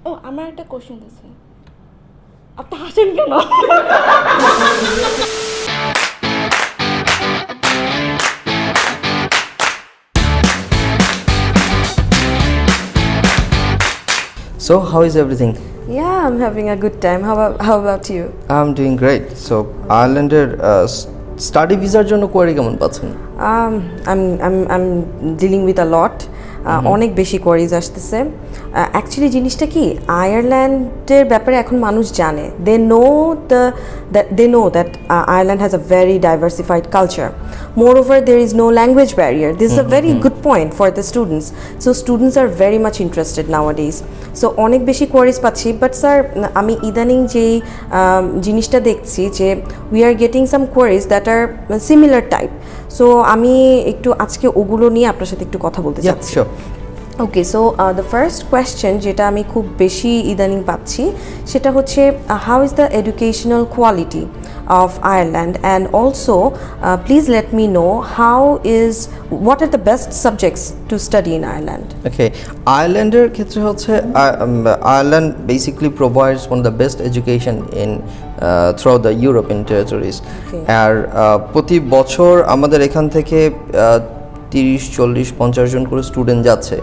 ও আমার একটা কোশ্চেন আছে, আপনি হাসেন কেন? So, how is everything? Yeah, I'm having a good time. How about you? I'm doing great. So, আয়ারল্যান্ডের স্টাডি ভিসার জন্য কোয়ারি কেমন পাচ্ছেন? I'm dealing with a lot. অনেক বেশি কোয়ারিজ আসতেছে। অ্যাকচুয়ালি জিনিসটা কি, আয়ারল্যান্ডের ব্যাপারে এখন মানুষ জানে। They know that Ireland has a very diversified culture. Moreover, there is no language barrier. This is a very good point for the students. So students are very much interested nowadays. So অনেক বেশি queries পাচ্ছি, but sir আমি ইদানিং যেই জিনিসটা দেখছি যে we are getting some queries that are similar type. So আমি একটু আজকে ওগুলো নিয়ে আপনার সাথে একটু কথা বলতে চাচ্ছি। Sure. Okay, so the first question যেটা আমি খুব বেশি ইদানিং পাচ্ছি সেটা হচ্ছে how is the educational quality of Ireland, and also please let me no what are the best subjects to study in Ireland? Okay, আয়ারল্যান্ডের ক্ষেত্রে হচ্ছে Ireland basically provides one of the best education in throughout the European territories. আর প্রতি বছর আমাদের এখান থেকে 30-40-50 জন করে student যাচ্ছে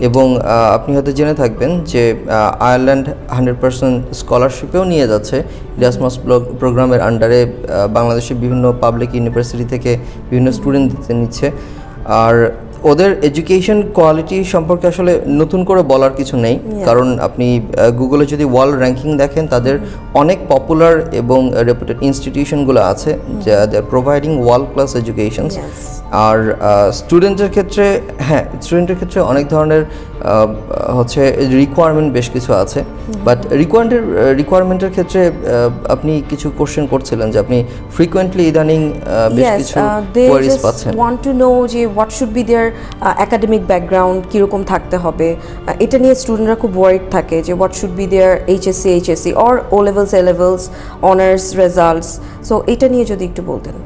এবং আপনি হয়তো জেনে থাকবেন যে আয়ারল্যান্ড 100% স্কলারশিপেও নিয়ে যাচ্ছে ইরাসমাস প্রোগ্রামের আন্ডারে বাংলাদেশের বিভিন্ন পাবলিক ইউনিভার্সিটি থেকে বিভিন্ন স্টুডেন্ট নিচ্ছে। আর ওদের এডুকেশন কোয়ালিটি সম্পর্কে আসলে নতুন করে বলার কিছু নেই, কারণ আপনি গুগলে যদি ওয়ার্ল্ড র্যাঙ্কিং দেখেন তাদের অনেক পপুলার এবং রেপুটেড ইনস্টিটিউশনগুলো আছে যা দে প্রোভাইডিং ওয়ার্ল্ড ক্লাস এডুকেশনস। আর স্টুডেন্টের ক্ষেত্রে অনেক ধরনের হচ্ছে রিকোয়ারমেন্ট বেশ কিছু আছে, বাট রিকোয়ারমেন্টের ক্ষেত্রে আপনি কিছু কোশ্চেন করছিলেন যে আপনি ফ্রিকোয়েন্টলি ইদানিং বেশ কিছু কোয়ারিজ পাচ্ছেন। ওয়ান্ট টু নো যে what should be their academic background, কীরকম থাকতে হবে, এটা নিয়ে স্টুডেন্টরা খুব ওয়ারিড থাকে যে what should be their HSC or O levels honours results. So এটা নিয়ে যদি একটু বলতেন।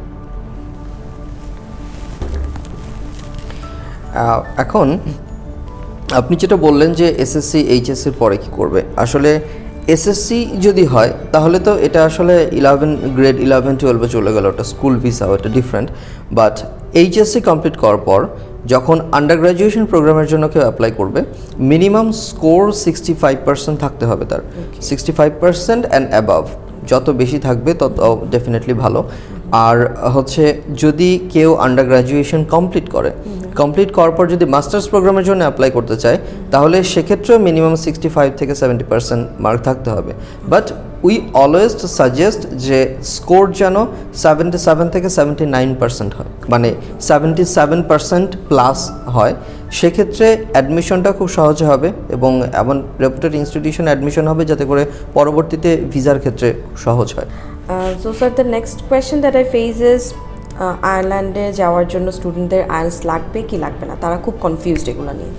এখন আপনি যেটা বললেন যে এসএসসি এইচএসসির পরে কি করবে, আসলে এসএসসি যদি হয় তাহলে তো এটা আসলে গ্রেড 11-12 চলে গেল, ওটা স্কুল ভিসা, ওটা ডিফারেন্ট। বাট এইচএসসি কমপ্লিট করার পর যখন আন্ডার গ্র্যাজুয়েশন প্রোগ্রামের জন্য কেউ অ্যাপ্লাই করবে, মিনিমাম স্কোর 65% থাকতে হবে তার। 65% অ্যান্ড অ্যাবাভ, যত বেশি থাকবে তত ডেফিনেটলি ভালো। আর হচ্ছে যদি কেউ আন্ডার গ্র্যাজুয়েশন কমপ্লিট করার পর যদি মাস্টার্স প্রোগ্রামের জন্য অ্যাপ্লাই করতে চায় তাহলে সেক্ষেত্রেও মিনিমাম 65 থেকে 70% মার্ক থাকতে হবে। বাট উই অলওয়েজ সাজেস্ট যে স্কোর যেন 77 থেকে 79% হয়, মানে 77% প্লাস হয়। সেক্ষেত্রে অ্যাডমিশনটা খুব সহজে হবে এবং এমন রেপুটেড ইনস্টিটিউশন অ্যাডমিশন হবে যাতে করে পরবর্তীতে ভিসার ক্ষেত্রে সহজ হয়। So sir, the next question that I face is আয়ারল্যান্ডে যাওয়ার জন্য স্টুডেন্টদের আইএলটিএস লাগবে কি লাগবে না, তারা খুব কনফিউজড এগুলো নিয়ে।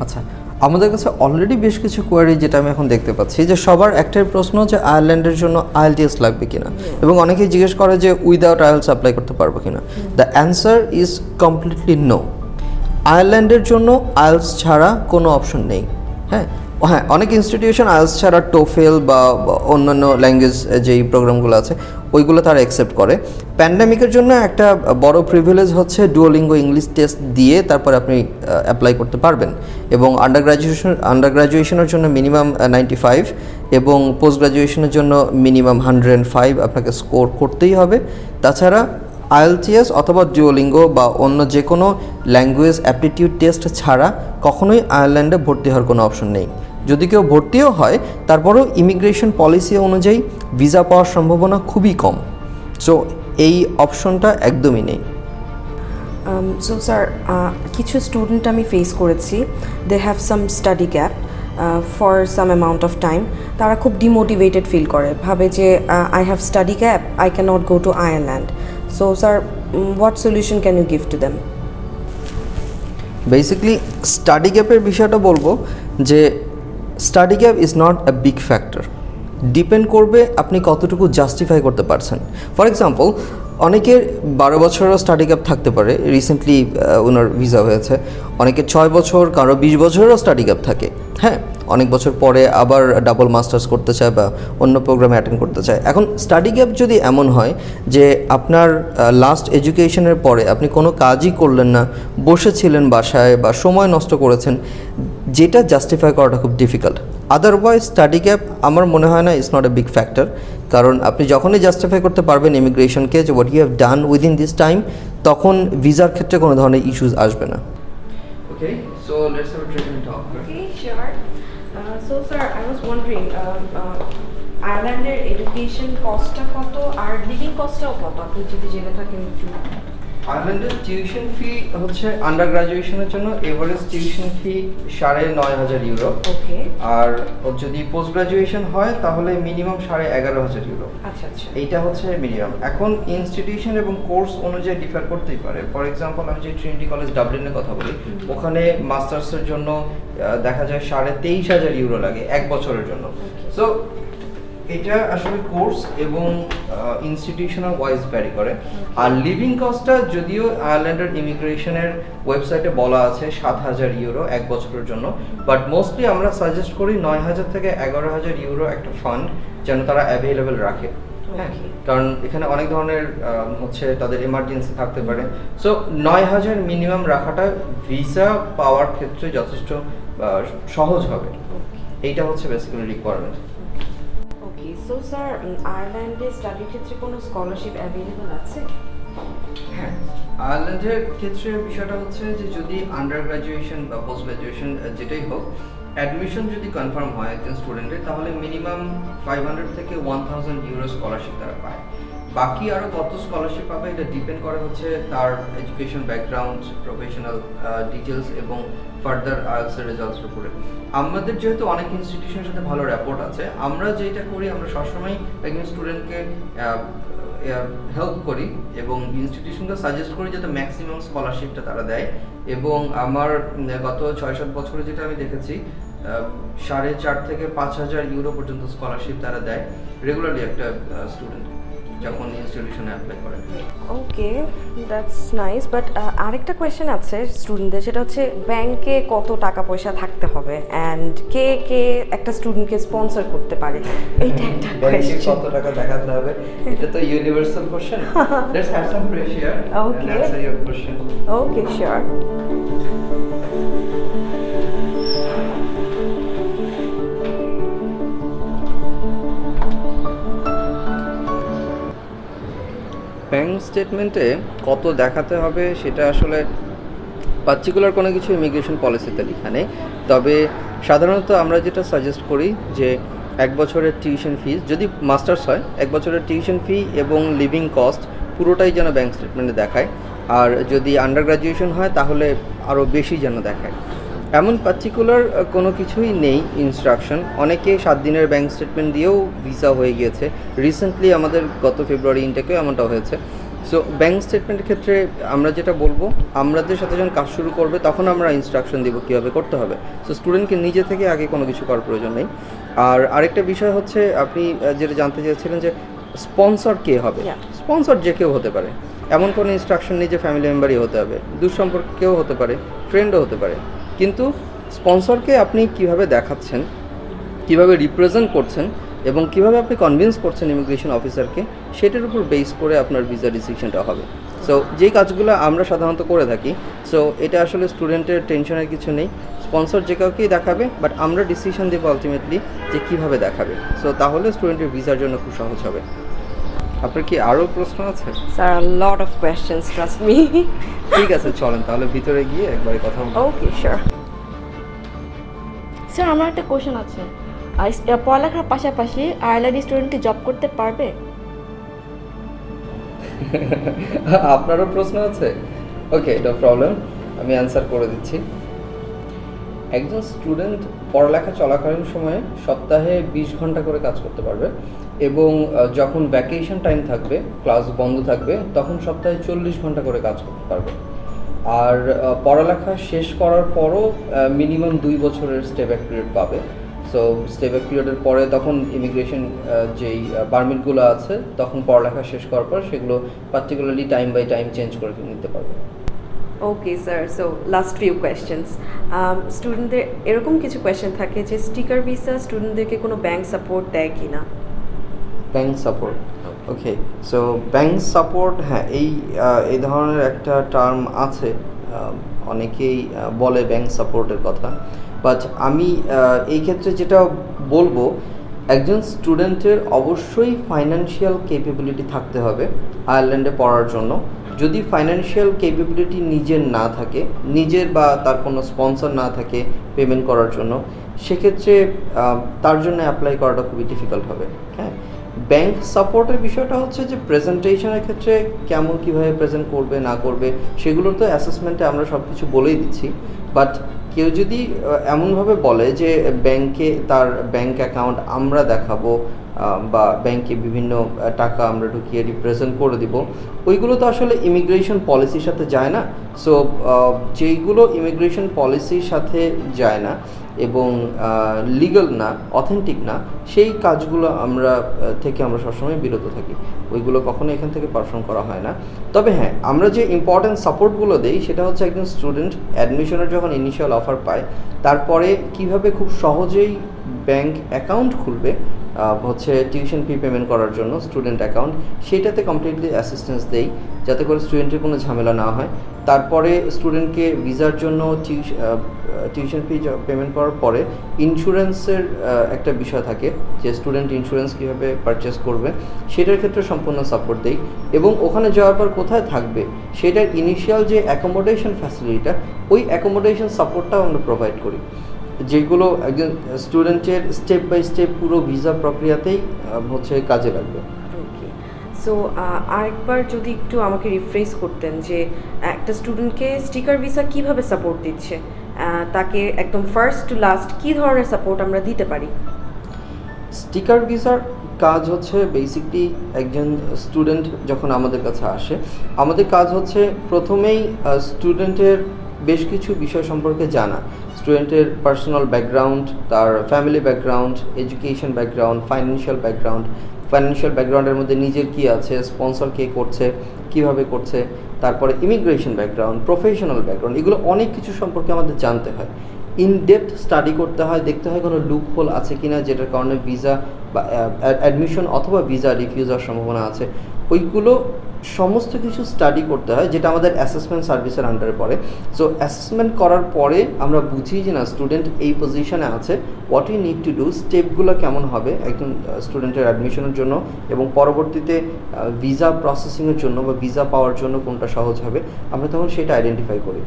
আচ্ছা, আমাদের কাছে অলরেডি বেশ কিছু কোয়ারি যেটা আমি এখন দেখতে পাচ্ছি যে সবার একটাই প্রশ্ন যে আয়ারল্যান্ডের জন্য আইএলটিএস লাগবে কিনা, এবং অনেকেই জিজ্ঞেস করে যে উইদাউট আইএলটিএস অ্যাপ্লাই করতে পারবো কিনা। The answer is completely no. আয়ারল্যান্ডের জন্য আইএলটিএস ছাড়া কোনো অপশন নেই। হ্যাঁ, অনেক ইনস্টিটিউশন আইএলটিএস ছাড়া টোফেল বা অন্যান্য ল্যাঙ্গুয়েজ যেই প্রোগ্রামগুলো আছে ওইগুলো তারা অ্যাকসেপ্ট করে। প্যান্ডেমিকের জন্য একটা বড় প্রিভিলেজ হচ্ছে ডুওলিঙ্গো ইংলিশ টেস্ট দিয়ে তারপরে আপনি অ্যাপ্লাই করতে পারবেন, এবং আন্ডার গ্র্যাজুয়েশনের জন্য মিনিমাম 95 এবং পোস্ট গ্র্যাজুয়েশনের জন্য মিনিমাম 105 আপনাকে স্কোর করতেই হবে। তাছাড়া আইএলটিএস অথবা ডুওলিঙ্গো বা অন্য যে কোনো ল্যাঙ্গুয়েজ অ্যাপটিটিউড টেস্ট ছাড়া কখনোই আয়ারল্যান্ডে ভর্তি হওয়ার কোনো অপশন নেই। যদি কেউ ভর্তিও হয় তারপরেও ইমিগ্রেশন পলিসি অনুযায়ী ভিসা পাওয়ার সম্ভাবনা খুবই কম। সো এই অপশনটা একদমই নেই। সো স্যার, কিছু স্টুডেন্ট আমি ফেস করেছি, they have some study gap for some amount of time. তারা খুব ডিমোটিভেটেড ফিল করে, ভাবে যে I have study gap, I can not go to Ireland. So sir, what solution can you give to them? Basically study গ্যাপের বিষয়টা বলবো যে study gap is not a big factor, depend করবে আপনি কতটুকু জাস্টিফাই করতে পারছেন। ফর এক্সাম্পল, অনেকের 12 বছরেরও স্টাডি গ্যাপ থাকতে পারে, রিসেন্টলি ওনার ভিসা হয়েছে। অনেকের 6 বছর, কারো 20 বছরেরও স্টাডি গ্যাপ থাকে। হ্যাঁ, অনেক বছর পরে আবার ডাবল মাস্টার্স করতে চায় বা অন্য প্রোগ্রামে অ্যাটেন্ড করতে চায়। এখন স্টাডি গ্যাপ যদি এমন হয় যে আপনার লাস্ট এডুকেশনের পরে আপনি কোনো কাজই করলেন না, বসেছিলেন বাসায় বা সময় নষ্ট করেছেন, যেটা জাস্টিফাই করাটা খুব ডিফিকাল্ট। আদারওয়াইজ স্টাডি গ্যাপ আমার মনে হয় না it's not a big factor, কারণ আপনি যখনই জাস্টিফাই করতে পারবেন ইমিগ্রেশনকে যে what you have done within this time, তখন ভিসার ক্ষেত্রে কোনো ধরনের ইস্যুস আসবে না। Okay, so let's have a treatment talk. Okay, sure. So sir, I was wondering, আয়ারল্যান্ডের এডুকেশন কস্টটা কত আর লিভিং কস্টটাও কত, আপনি যদি জেনে থাকেন একটু। আয়ারল্যান্ডের টিউশন ফি হচ্ছে আন্ডার গ্রাজুয়েশনের জন্য এভারেজ টিউশন ফি 9,500 ইউরো। ওকে। আর যদি পোস্ট গ্রাজুয়েশন হয় তাহলে মিনিমাম 11,500 ইউরো। আচ্ছা আচ্ছা। এইটা হচ্ছে মিনিমাম। এখন ইনস্টিটিউশন এবং কোর্স অনুযায়ী ডিফার করতেই পারে। ফর এক্সাম্পল আমি যে ট্রিনিটি কলেজ ডাবলিনের কথা বলি, ওখানে মাস্টার্সের জন্য দেখা যায় 23,500 ইউরো লাগে 1 বছরের জন্য। সো এটা আসলে কোর্স এবং ইনস্টিটিউশনাল ওয়াইজ ভ্যারি করে। আর লিভিং কস্টটা যদিও আয়ারল্যান্ডের ইমিগ্রেশনের ওয়েবসাইটে বলা আছে 7,000 ইউরো 1 বছরের জন্য, বাট মোস্টলি আমরা সাজেস্ট করি 9,000 থেকে 11,000 ইউরো একটা ফান্ড যেন তারা অ্যাভেলেবেল রাখে। হ্যাঁ, কারণ এখানে অনেক ধরনের হচ্ছে তাদের এমার্জেন্সি থাকতে পারে। সো 9,000 মিনিমাম রাখাটা ভিসা পাওয়ার ক্ষেত্রে যথেষ্ট সহজ হবে। এইটা হচ্ছে বেসিক্যালি রিকোয়ারমেন্ট। ওকে, সো স্যার আয়ারল্যান্ডে স্টাডির ক্ষেত্রে কোনো স্কলারশিপ অ্যাভেলেবল আছে? হ্যাঁ, আয়ারল্যান্ডের ক্ষেত্রে বিষয়টা হচ্ছে যে যদি আন্ডার গ্রাজুয়েশন বা পোস্ট গ্রাজুয়েশন যেটাই হোক, অ্যাডমিশন যদি কনফার্ম হয় একজন স্টুডেন্টের, তাহলে মিনিমাম 500 থেকে 1,000 ইউরো স্কলারশিপ তারা পায়। বাকি আরও কত স্কলারশিপ পাবে এটা ডিপেন্ড করে হচ্ছে তার এডুকেশন ব্যাকগ্রাউন্ড, প্রফেশনাল ডিটেলস এবং ফার্দার আইএলটিএস রেজাল্টের উপরে। আমাদের যেহেতু অনেক ইনস্টিটিউশনের সাথে ভালো র্যাপোর্ট আছে, আমরা যেটা করি আমরা সবসময় একজন স্টুডেন্টকে হেল্প করি এবং ইনস্টিটিউশনকে সাজেস্ট করি যাতে ম্যাক্সিমাম স্কলারশিপটা তারা দেয়। এবং আমার গত 6-7 বছরে যেটা আমি দেখেছি 4,500 থেকে 5,000 ইউরো পর্যন্ত স্কলারশিপ তারা দেয় রেগুলারলি একটা স্টুডেন্ট যখন ইনস্টিটিউশনে অ্যাপ্লাই করে। ওকে, দ্যাটস নাইস, বাট আরেকটা কোয়েশ্চেন আছে স্টুডেন্টদের, সেটা হচ্ছে ব্যাংকে কত টাকা পয়সা থাকতে হবে অ্যান্ড কে কে একটা স্টুডেন্টকে স্পন্সর করতে পারে, এইটা একটা কোয়েশ্চেন। কত টাকা দেখাতে হবে, এটা তো universal question. Let's have some fresh here and answer your question. Okay, sure. Bank স্টেটমেন্টে কত দেখাতে হবে সেটা আসলে পার্টিকুলার কোনো কিছু ইমিগ্রেশন পলিসিতে লেখা নেই, তবে সাধারণত আমরা যেটা সাজেস্ট করি যে 1 বছরের টিউশন ফিস, যদি মাস্টার্স হয় 1 বছরের টিউশন ফি এবং লিভিং কস্ট পুরোটাই যেন ব্যাংক স্টেটমেন্টে দেখায়, আর যদি আন্ডার গ্রাজুয়েশন হয় তাহলে আরও বেশি যেন দেখায়। এমন পার্টিকুলার কোনো কিছুই নেই ইনস্ট্রাকশন। অনেকে 7 দিনের ব্যাংক স্টেটমেন্ট দিয়েও ভিসা হয়ে গিয়েছে। রিসেন্টলি আমাদের গত ফেব্রুয়ারি ইনটেকেও এমনটা হয়েছে। সো ব্যাংক স্টেটমেন্টের ক্ষেত্রে আমরা যেটা বলবো, আমাদের সাথে যখন কাজ শুরু করবে তখন আমরা ইনস্ট্রাকশন দিব কীভাবে করতে হবে। সো স্টুডেন্টকে নিজে থেকে আগে কোনো কিছু করার প্রয়োজন নেই। আর আরেকটা বিষয় হচ্ছে আপনি যেটা জানতে চেয়েছিলেন যে স্পন্সর কে হবে। স্পন্সর যে কেউ হতে পারে, এমন কোনো ইনস্ট্রাকশন নেই যে ফ্যামিলি মেম্বারই হতে হবে, দূরসম্পর্ক কেউ হতে পারে, ফ্রেন্ডও হতে পারে। কিন্তু স্পন্সরকে আপনি কিভাবে দেখাচ্ছেন, কিভাবে রিপ্রেজেন্ট করছেন এবং কিভাবে আপনি কনভিন্স করছেন ইমিগ্রেশন অফিসারকে, সেটার উপর বেস করে আপনার ভিসা ডিসিশনটা হবে। সো যেই কাজগুলো আমরা সাধারণত করে থাকি, সো এটা আসলে স্টুডেন্টের টেনশনের কিছু নেই। স্পন্সর যে কাউকেই দেখাবে, বাট আমরা ডিসিশন দেবো আলটিমেটলি যে কীভাবে দেখাবে। সো তাহলে স্টুডেন্টের ভিসার জন্য খুব সহজ হবে। আপনার কি আরও প্রশ্ন আছে? Sir, lot of questions, trust me. ঠিক আছে, চলেন তাহলে ভিতরে গিয়ে একবারে কথা বলবো। ওকে, শিওর। স্যার আমার একটা কোশ্চেন আছে, পড়ালেখার পাশাপাশি আয়ারল্যান্ড স্টুডেন্ট কি জব করতে পারবে? আপনারও প্রশ্ন আছে? ওকে, নো প্রবলেম, আমি অ্যান্সার করে দিচ্ছি। একজন স্টুডেন্ট পড়ালেখা চলাকালীন সময়ে সপ্তাহে 20 ঘন্টা করে কাজ করতে পারবে এবং যখন ভ্যাকেশন টাইম থাকবে, ক্লাস বন্ধ থাকবে, তখন সপ্তাহে 40 ঘন্টা করে কাজ করতে পারবে। আর পড়ালেখা শেষ করার পরও মিনিমাম 2 বছরের স্টে ব্যাক পিরিয়ড পাবে। সো স্টে ব্যাক পিরিয়ডের পরে তখন ইমিগ্রেশন যেই পারমিটগুলো আছে তখন পড়ালেখা শেষ করার পর সেগুলো particularly time by time change করে নিতে পারবে। Okay sir, so last few questions. স্টুডেন্টদের এরকম কিছু কোয়েশ্চেন থাকে যে স্টিকার ভিসা স্টুডেন্টদেরকে কোনো ব্যাংক সাপোর্ট দেয় কি না? ব্যাংক সাপোর্ট, ওকে। সো ব্যাংক সাপোর্ট, হ্যাঁ, এই ধরনের একটা টার্ম আছে, অনেকেই বলে ব্যাংক সাপোর্টের কথা, বাট আমি এই ক্ষেত্রে যেটা বলবো, একজন স্টুডেন্টের অবশ্যই ফাইন্যান্সিয়াল ক্যাপেবিলিটি থাকতে হবে আয়ারল্যান্ডে পড়ার জন্য। যদি ফাইন্যান্সিয়াল ক্যাপেবিলিটি নিজের না থাকে, নিজের বা তার কোনো স্পন্সর না থাকে পেমেন্ট করার জন্য, সেক্ষেত্রে তার জন্য অ্যাপ্লাই করাটা খুবই ডিফিকাল্ট হবে। হ্যাঁ, ব্যাংক সাপোর্টের বিষয়টা হচ্ছে যে প্রেজেন্টেশনের ক্ষেত্রে কেমন কীভাবে প্রেজেন্ট করবে না করবে সেগুলোর তো অ্যাসেসমেন্টে আমরা সব কিছু বলেই দিচ্ছি। বাট কেউ যদি এমনভাবে বলে যে ব্যাংকে তার ব্যাংক অ্যাকাউন্ট আমরা দেখাবো বা ব্যাংকে বিভিন্ন টাকা আমরা ঢুকিয়ে রিপ্রেজেন্ট করে দিব, ওইগুলো তো আসলে ইমিগ্রেশন পলিসির সাথে যায় না। সো যেইগুলো ইমিগ্রেশন পলিসির সাথে যায় না এবং লিগাল না, অথেন্টিক না, সেই কাজগুলো আমরা সবসময় বিরত থাকি, ওইগুলো কখনো এখান থেকে পারফর্ম করা হয় না। তবে হ্যাঁ, আমরা যে ইম্পর্ট্যান্ট সাপোর্টগুলো দিই সেটা হচ্ছে একজন স্টুডেন্ট অ্যাডমিশনের যখন ইনিশিয়াল অফার পায় তারপরে কিভাবে খুব সহজেই ব্যাংক অ্যাকাউন্ট খুলবে, হচ্ছে টিউশন ফি পেমেন্ট করার জন্য স্টুডেন্ট অ্যাকাউন্ট, সেইটাতে কমপ্লিটলি অ্যাসিস্ট্যান্স দেই যাতে করে স্টুডেন্টের কোনো ঝামেলা না হয়। তারপরে স্টুডেন্টকে ভিসার জন্য টিউশন ফি পেমেন্ট করার পরে ইন্স্যুরেন্সের একটা বিষয় থাকে যে স্টুডেন্ট ইন্স্যুরেন্স কীভাবে পারচেস করবে, সেটার ক্ষেত্রে সম্পূর্ণ সাপোর্ট দেই। এবং ওখানে যাওয়ার পর কোথায় থাকবে সেটার ইনিশিয়াল যে অ্যাকোমোডেশন ফ্যাসিলিটিটা, ওই অ্যাকোমোডেশন সাপোর্টটাও আমরা প্রোভাইড করি, যেগুলো একজন স্টুডেন্টের স্টেপ বাই স্টেপ পুরো ভিসা প্রক্রিয়াতেই হচ্ছে কাজে লাগবে। ওকে, সো আরেকবার যদি একটু আমাকে রিফ্রেশ করতেন যে একটা স্টুডেন্টকে স্টিকার ভিসা কিভাবে সাপোর্ট দিচ্ছে, তাকে একদম ফার্স্ট টু লাস্ট কী ধরনের সাপোর্ট আমরা দিতে পারি? স্টিকার ভিসার কাজ হচ্ছে বেসিকলি একজন স্টুডেন্ট যখন আমাদের কাছে আসে, আমাদের কাজ হচ্ছে প্রথমেই স্টুডেন্টের বেশ কিছু বিষয় সম্পর্কে জানা, স্টুডেন্টের পার্সোনাল ব্যাকগ্রাউন্ড, তার family background, education background, financial ব্যাকগ্রাউন্ডের মধ্যে নিজের কী আছে, স্পন্সর কে করছে, কিভাবে করছে, তারপরে ইমিগ্রেশন ব্যাকগ্রাউন্ড, প্রফেশনাল ব্যাকগ্রাউন্ড, এগুলো অনেক কিছু সম্পর্কে আমাদের জানতে হয়, ইন ডেপথ স্টাডি করতে হয়, দেখতে হয় কোনো লুপ হোল আছে কিনা যেটার কারণে ভিসা বা অ্যাডমিশন অথবা ভিসা রিফিউজ হওয়ার সম্ভাবনা আছে, ওইগুলো সমস্ত কিছু স্টাডি করতে হয়, যেটা আমাদের অ্যাসেসমেন্ট সার্ভিসের আন্ডারে পড়ে। সো অ্যাসেসমেন্ট করার পরে আমরা বুঝি যে না স্টুডেন্ট এই পজিশনে আছে, what you need to do, স্টেপগুলো কেমন হবে একজন স্টুডেন্টের অ্যাডমিশনের জন্য এবং পরবর্তীতে ভিসা প্রসেসিংয়ের জন্য বা ভিসা পাওয়ার জন্য কোনটা সহজ হবে, আমরা তখন সেটা আইডেন্টিফাই করি।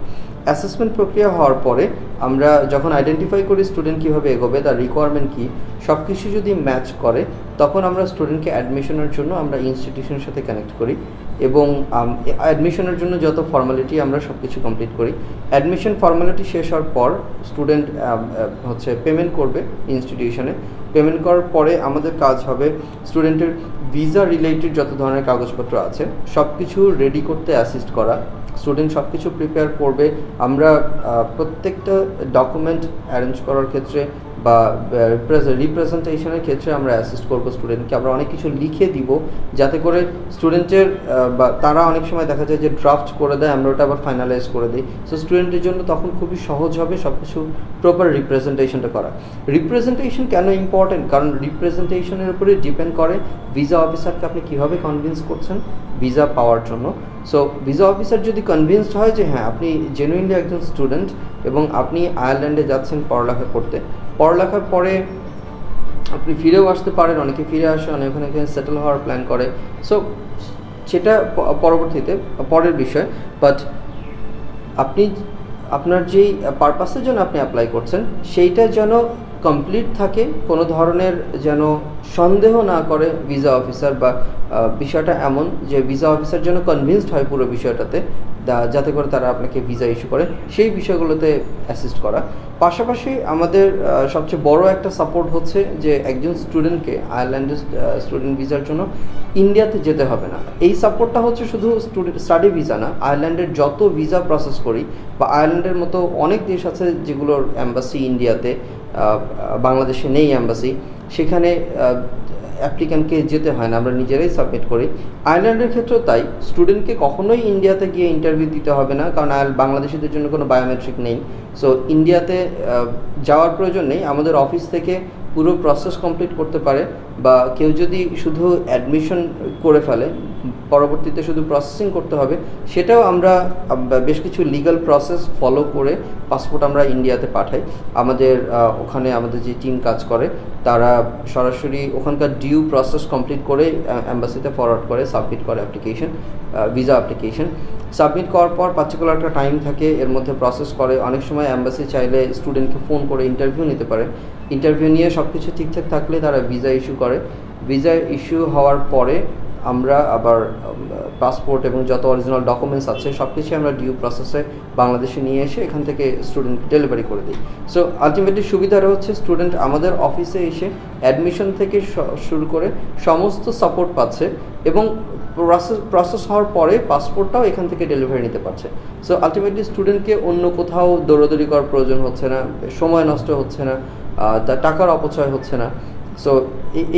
অ্যাসেসমেন্ট প্রক্রিয়া হওয়ার পরে আমরা যখন আইডেন্টিফাই করি স্টুডেন্ট কীভাবে এগোবে, তার রিকোয়ারমেন্ট কী, সব কিছু যদি ম্যাচ করে তখন আমরা স্টুডেন্টকে অ্যাডমিশনের জন্য আমরা ইনস্টিটিউশনের সাথে কানেক্ট করি এবং অ্যাডমিশনের জন্য যত ফর্মালিটি আমরা সব কিছু কমপ্লিট করি। অ্যাডমিশন ফর্মালিটি শেষ হওয়ার পর স্টুডেন্ট হচ্ছে পেমেন্ট করবে ইনস্টিটিউশনে, পেমেন্ট করার পরে আমাদের কাজ হবে স্টুডেন্টের ভিসা রিলেটেড যত ধরনের কাগজপত্র আছে সব কিছু রেডি করতে অ্যাসিস্ট করা, স্টুডেন্ট সব কিছু প্রিপেয়ার করবে। আমরা প্রত্যেকটা ডকুমেন্ট অ্যারেঞ্জ করার ক্ষেত্রে বা রিপ্রেজেন্টেশনের ক্ষেত্রে আমরা অ্যাসিস্ট করবো স্টুডেন্টকে, আমরা অনেক কিছু লিখে দিব যাতে করে স্টুডেন্টের বা তারা অনেক সময় দেখা যায় যে ড্রাফট করে দেয়, আমরা ওটা আবার ফাইনালাইজ করে দিই। সো স্টুডেন্টের জন্য তখন খুবই সহজ হবে সব কিছু প্রপার রিপ্রেজেন্টেশনটা করা। রিপ্রেজেন্টেশন কেন ইম্পর্টেন্ট, কারণ রিপ্রেজেন্টেশনের উপরে ডিপেন্ড করে ভিসা অফিসারকে আপনি কীভাবে কনভিন্স করছেন ভিসা পাওয়ার জন্য। সো ভিসা অফিসার যদি কনভিন্সড হয় যে হ্যাঁ আপনি জেনুইনলি একজন স্টুডেন্ট এবং আপনি আয়ারল্যান্ডে যাচ্ছেন পড়ালেখা করতে, পড়ালেখার পরে আপনি ফিরেও আসতে পারেন, অনেকে ফিরে আসে, অনেক ওখানে সেটেল হওয়ার প্ল্যান করে, সো সেটা পরবর্তীতে পরের বিষয়। বাট আপনি আপনার যেই পারপাসের জন্য আপনি অ্যাপ্লাই করছেন সেইটা যেন কমপ্লিট থাকে, কোনো ধরনের যেন সন্দেহ না করে ভিসা অফিসার, বা বিষয়টা এমন যে ভিসা অফিসার যেন কনভিন্সড হয় পুরো বিষয়টাতে, যাতে করে তারা আপনাকে ভিসা ইস্যু করে, সেই বিষয়গুলোতে অ্যাসিস্ট করা। পাশাপাশি আমাদের সবচেয়ে বড় একটা সাপোর্ট হচ্ছে যে একজন স্টুডেন্টকে আয়ারল্যান্ডের স্টুডেন্ট ভিসার জন্য ইন্ডিয়াতে যেতে হবে না। এই সাপোর্টটা হচ্ছে শুধু স্টাডি ভিসা না, আয়ারল্যান্ডের যত ভিসা প্রসেস করি বা আয়ারল্যান্ডের মতো অনেক দেশ আছে যেগুলোর অ্যাম্বাসি ইন্ডিয়াতে বাংলাদেশে নেই অ্যাম্বাসি, সেখানে অ্যাপ্লিক্যান্টকে যেতে হয় না, আমরা নিজেরাই সাবমিট করি। আয়ারল্যান্ডের ক্ষেত্রেও তাই, স্টুডেন্টকে কখনোই ইন্ডিয়াতে গিয়ে ইন্টারভিউ দিতে হবে না, কারণ বাংলাদেশিদের জন্য কোনো বায়োমেট্রিক নেই। সো ইন্ডিয়াতে যাওয়ার প্রয়োজন নেই, আমাদের অফিস থেকে পুরো প্রসেস কমপ্লিট করতে পারে, বা কেউ যদি শুধু অ্যাডমিশন করে ফেলে, পরবর্তীতে শুধু প্রসেসিং করতে হবে, সেটাও আমরা বেশ কিছু লিগ্যাল প্রসেস ফলো করে পাসপোর্ট আমরা ইন্ডিয়াতে পাঠাই। আমাদের ওখানে আমাদের যে টিম কাজ করে তারা সরাসরি ওখানকার ডিউ প্রসেস কমপ্লিট করে অ্যাম্বাসিতে ফরওয়ার্ড করে, সাবমিট করে অ্যাপ্লিকেশন, ভিসা অ্যাপ্লিকেশন। সাবমিট করার পর পার্টিকুলার একটা টাইম থাকে, এর মধ্যে প্রসেস করে। অনেক সময় অ্যাম্বাসি চাইলে স্টুডেন্টকে ফোন করে ইন্টারভিউ নিতে পারে। ইন্টারভিউ নিয়ে সব কিছু ঠিকঠাক থাকলে তারা ভিসা ইস্যু করে। ভিসা ইস্যু হওয়ার পরে আমরা আবার পাসপোর্ট এবং যত অরিজিনাল ডকুমেন্টস আছে সব কিছুই আমরা ডিউ প্রসেসে বাংলাদেশে নিয়ে এসে এখান থেকে স্টুডেন্ট ডেলিভারি করে দিই। সো আলটিমেটলি সুবিধাটা হচ্ছে স্টুডেন্ট আমাদের অফিসে এসে অ্যাডমিশন থেকে শুরু করে সমস্ত সাপোর্ট পাচ্ছে, এবং প্রসেস হওয়ার পরে পাসপোর্টটাও এখান থেকে ডেলিভারি নিতে পারছে। সো আলটিমেটলি স্টুডেন্টকে অন্য কোথাও দৌড়াদৌড়ি করার প্রয়োজন হচ্ছে না, সময় নষ্ট হচ্ছে না, তার টাকার অপচয় হচ্ছে না। সো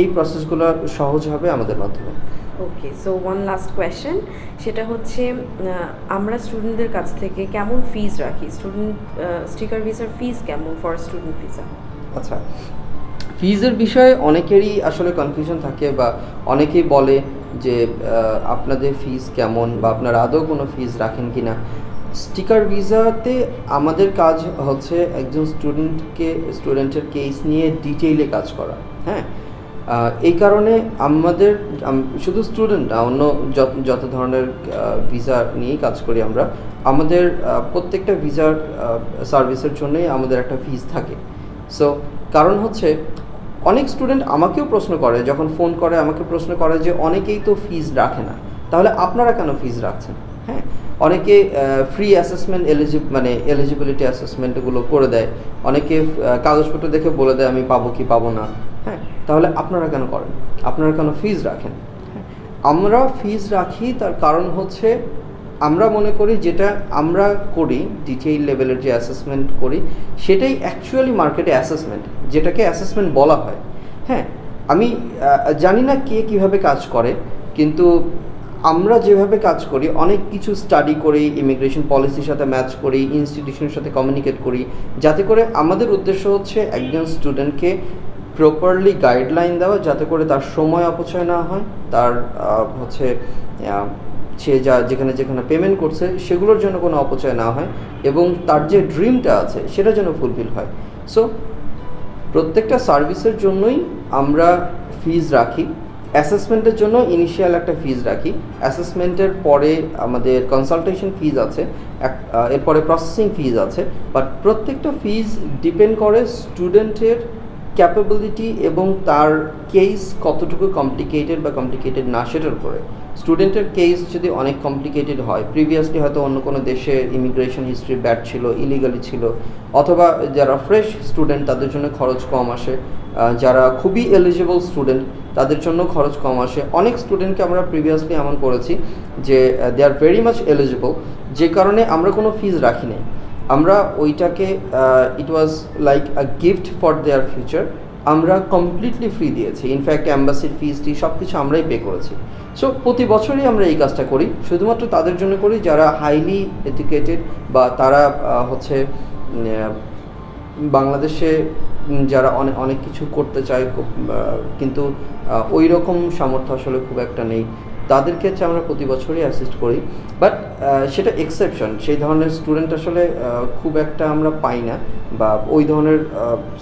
এই প্রসেসগুলো সহজ হবে আমাদের মাধ্যমে। ওকে, সো ওয়ান লাস্ট কোয়েশ্চেন, সেটা হচ্ছে আমরা স্টুডেন্টদের কাছ থেকে কেমন ফিজ রাখি? স্টুডেন্ট স্টিকার ভিসার ফিজ কেমন ফর স্টুডেন্ট ভিসা? আচ্ছা, ফিজের বিষয়ে অনেকেরই আসলে কনফিউশন থাকে, বা অনেকেই বলে যে আপনাদের ফিজ কেমন, বা আপনারা আদৌ কোনো ফিজ রাখেন কি না। স্টিকার ভিসাতে আমাদের কাজ হচ্ছে একজন স্টুডেন্টের কেস নিয়ে ডিটেইলে কাজ করা। হ্যাঁ, এই কারণে আমাদের শুধু স্টুডেন্ট না, অন্য যত ধরনের ভিসা নিয়েই কাজ করি আমরা, আমাদের প্রত্যেকটা ভিসার সার্ভিসের জন্যই আমাদের একটা ফিজ থাকে। সো কারণ হচ্ছে অনেক স্টুডেন্ট আমাকেও প্রশ্ন করে, যখন ফোন করে আমাকে প্রশ্ন করে যে অনেকেই তো ফিজ রাখে না, তাহলে আপনারা কেন ফিজ রাখছেন? হ্যাঁ, অনেকে ফ্রি অ্যাসেসমেন্ট এলিজিবিলিটি অ্যাসেসমেন্টগুলো করে দেয়, অনেকে কাগজপত্র দেখে বলে দেয় আমি পাবো কি পাবো না। হ্যাঁ, তাহলে আপনারা কেন করেন? আপনারা কেন ফিজ রাখেন? আমরা ফিজ রাখি তার কারণ হচ্ছে আমরা মনে করি যেটা আমরা করি, ডিটেইল লেভেলের যে অ্যাসেসমেন্ট করি, সেটাই অ্যাকচুয়ালি মার্কেটে অ্যাসেসমেন্ট, যেটাকে অ্যাসেসমেন্ট বলা হয়। হ্যাঁ, আমি জানি না কে কীভাবে কাজ করে, কিন্তু আমরা যেভাবে কাজ করি অনেক কিছু স্টাডি করি, ইমিগ্রেশন পলিসির সাথে ম্যাচ করি, ইনস্টিটিউশনের সাথে কমিউনিকেট করি, যাতে করে আমাদের উদ্দেশ্য হচ্ছে একজন স্টুডেন্টকে প্রপারলি গাইডলাইন দেওয়া, যাতে করে তার সময় অপচয় না হয়, তার হচ্ছে সে যেখানে পেমেন্ট করছে সেগুলোর জন্য কোনো অপচয় না হয়, এবং তার যে ড্রিমটা আছে সেটা যেন ফুলফিল হয়। সো প্রত্যেকটা সার্ভিসের জন্যই আমরা ফিজ রাখি। অ্যাসেসমেন্টের জন্য ইনিশিয়াল একটা ফিজ রাখি, অ্যাসেসমেন্টের পরে আমাদের কনসালটেশন ফিজ আছে, এরপরে প্রসেসিং ফিজ আছে। বাট প্রত্যেকটা ফিজ ডিপেন্ড করে স্টুডেন্টের ক্যাপাবিলিটি এবং তার কেস কতটুকু কমপ্লিকেটেড বা কমপ্লিকেটেড না সেটার উপরে। স্টুডেন্টের কেস যদি অনেক কমপ্লিকেটেড হয়, প্রিভিয়াসলি হয়তো অন্য কোনো দেশে ইমিগ্রেশন হিস্ট্রি ব্যাড ছিল, ইলিগালি ছিল, অথবা যারা ফ্রেশ স্টুডেন্ট তাদের জন্য খরচ কম আসে, যারা খুবই এলিজিবল স্টুডেন্ট তাদের জন্য খরচ কম আসে। অনেক স্টুডেন্টকে আমরা প্রিভিয়াসলি এমন করেছি যে they are very much eligible, যে কারণে আমরা কোনো ফিজ রাখি নাই। আমরা ওইটাকে it was like a gift for their future, আমরা কমপ্লিটলি ফ্রি দিয়েছি। ইনফ্যাক্ট অ্যাম্বাসির ফিজটি সব কিছু আমরাই পে করেছি। সো প্রতি বছরই আমরা এই কাজটা করি, শুধুমাত্র তাদের জন্য করি যারা হাইলি এডুকেটেড, বা তারা হচ্ছে বাংলাদেশে যারা অনেক কিছু করতে চায় কিন্তু ওই রকম সামর্থ্য আসলে খুব একটা নেই, তাদের ক্ষেত্রে আমরা প্রতি বছরই অ্যাসিস্ট করি। বাট সেটা এক্সেপশন, সেই ধরনের স্টুডেন্ট আসলে খুব একটা আমরা পাই না, বা ওই ধরনের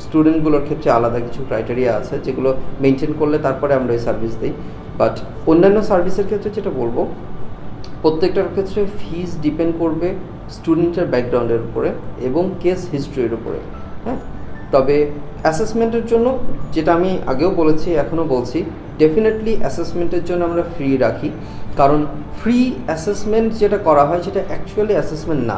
স্টুডেন্টগুলোর ক্ষেত্রে আলাদা কিছু ক্রাইটেরিয়া আছে যেগুলো মেনটেন করলে তারপরে আমরা এই সার্ভিস দিই। বাট অন্যান্য সার্ভিসের ক্ষেত্রে যেটা বলবো, প্রত্যেকটার ক্ষেত্রে ফিজ ডিপেন্ড করবে স্টুডেন্টের ব্যাকগ্রাউন্ডের উপরে এবং কেস হিস্ট্রির উপরে। হ্যাঁ, তবে অ্যাসেসমেন্টের জন্য যেটা আমি আগেও বলেছি এখনও বলছি, ডেফিনেটলি অ্যাসেসমেন্টের জন্য আমরা ফ্রি রাখি, কারণ ফ্রি অ্যাসেসমেন্ট যেটা করা হয় সেটা অ্যাকচুয়ালি অ্যাসেসমেন্ট না,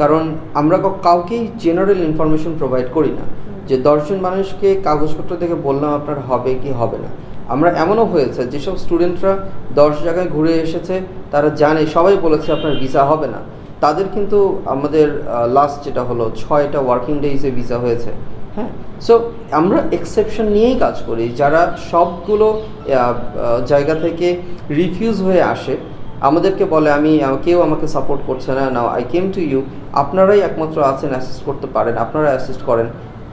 কারণ আমরা কাউকেই জেনারেল ইনফরমেশন প্রোভাইড করি না যে 10 জন মানুষকে কাগজপত্র দেখে বললাম আপনার হবে কি হবে না। আমরা এমনও হয়েছে যেসব স্টুডেন্টরা 10 জায়গায় ঘুরে এসেছে, তারা জানে সবাই বলেছে আপনার ভিসা হবে না, তাদের কিন্তু আমাদের লাস্ট যেটা হলো 6টা ওয়ার্কিং ডেজে ভিসা হয়েছে। হ্যাঁ, সো আমরা এক্সেপশন নিয়েই কাজ করি। যারা সবগুলো জায়গা থেকে রিফিউজ হয়ে আসে, আমাদেরকে বলে কেউ আমাকে সাপোর্ট করছে না, now I came to you, আপনারাই একমাত্র আছেন অ্যাসিস্ট করতে পারেন, আপনারা অ্যাসিস্ট করেন,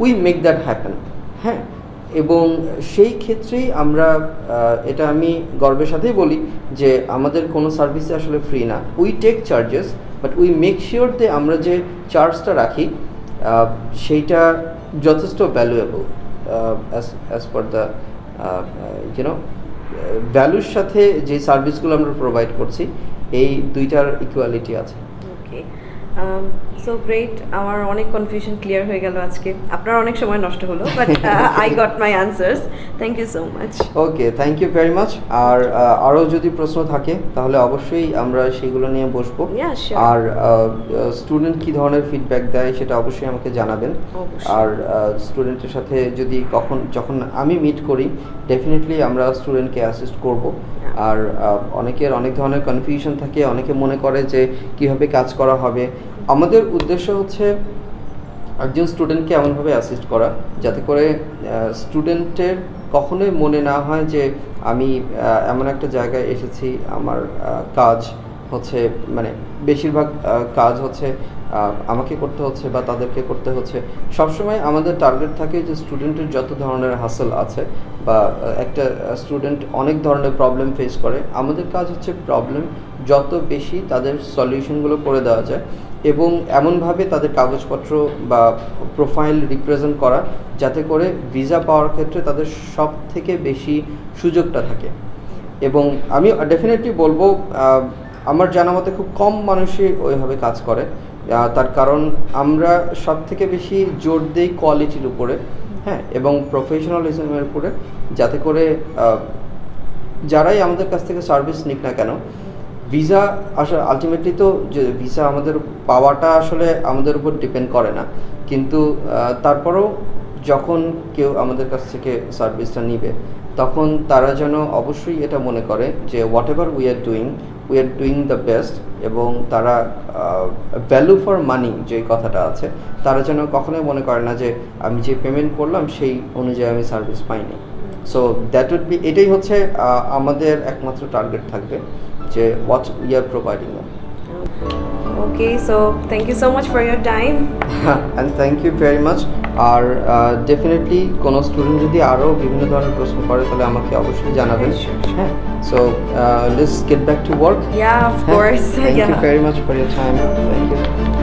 উই মেক দ্যাট হ্যাপেন। হ্যাঁ, এবং সেই ক্ষেত্রেই আমরা এটা আমি গর্বের সাথেই বলি যে আমাদের কোনো সার্ভিসে আসলে ফ্রি না, we take charges, but we make sure যে আমরা যে চার্জটা রাখি সেইটা যথেষ্ট valuable as per the you know ভ্যালুর সাথে যে সার্ভিসগুলো আমরা প্রোভাইড করছি এই দুইটার ইকুয়ালিটি আছে। ওকে, সো গ্রেট। আমার অনেক কনফিউশন ক্লিয়ার হয়ে গেল আজকে, আপনার অনেক সময় নষ্ট হলো, but I got my answers. Thank you so much. Okay, thank you very much. আর আরও যদি প্রশ্ন থাকে তাহলে অবশ্যই আমরা সেগুলো নিয়ে বসবো। Yeah, sure. আর স্টুডেন্ট কী ধরনের ফিডব্যাক দেয় সেটা অবশ্যই আমাকে জানাবেন। অবশ্যই। আর স্টুডেন্টের সাথে যদি যখন আমি মিট করি ডেফিনেটলি আমরা স্টুডেন্টকে অ্যাসিস্ট করব। আর অনেকের অনেক ধরনের কনফিউশন থাকে, অনেকে মনে করে যে কীভাবে কাজ করা হবে। আমাদের উদ্দেশ্য হচ্ছে একজন স্টুডেন্টকে এমনভাবে অ্যাসিস্ট করা যাতে করে স্টুডেন্টের কখনোই মনে না হয় যে আমি এমন একটা জায়গায় এসেছি, আমার কাজ হচ্ছে মানে বেশিরভাগ কাজ হচ্ছে আমাকে করতে হচ্ছে বা তাদেরকে করতে হচ্ছে। সবসময় আমাদের টার্গেট থাকে যে স্টুডেন্টের যত ধরনের হাসল আছে বা একটা স্টুডেন্ট অনেক ধরনের প্রবলেম ফেস করে, আমাদের কাজ হচ্ছে প্রবলেম যত বেশি তাদের সলিউশনগুলো করে দেওয়া যায় এবং এমনভাবে তাদের কাগজপত্র বা প্রোফাইল রিপ্রেজেন্ট করা যাতে করে ভিসা পাওয়ার ক্ষেত্রে তাদের সব থেকে বেশি সুযোগটা থাকে। এবং আমি ডেফিনেটলি বলবো আমার জানা মতে খুব কম মানুষই ওইভাবে কাজ করে। তার কারণ আমরা সব থেকে বেশি জোর দিই কোয়ালিটির উপরে, হ্যাঁ, এবং প্রফেশনালিজমের উপরে, যাতে করে যারাই আমাদের কাছ থেকে সার্ভিস নিক না কেন ভিসা আসলে আলটিমেটলি তো যে ভিসা আমাদের পাওয়াটা আসলে আমাদের উপর ডিপেন্ড করে না, কিন্তু তারপরেও যখন কেউ আমাদের কাছ থেকে সার্ভিসটা নিবে তখন তারা যেন অবশ্যই এটা মনে করে যে what ever we are doing the best, এবং তারা ভ্যালু ফর মানি যে কথাটা আছে তারা যেন কখনোই মনে করে না যে আমি যে পেমেন্ট করলাম সেই অনুযায়ী আমি সার্ভিস পাইনি। সো দ্যাট উড বি, এটাই হচ্ছে আমাদের একমাত্র টার্গেট থাকবে যে what we are providing. Okay, so thank you so much for your time and thank you very much. আর ডেফিনেটলি কোনো স্টুডেন্ট যদি আরও বিভিন্ন ধরনের প্রশ্ন করে তাহলে আমাকে অবশ্যই জানাবেন। হ্যাঁ, so let's get back to work. Yeah, of course. Thank Yeah. you very much for your time. Thank you.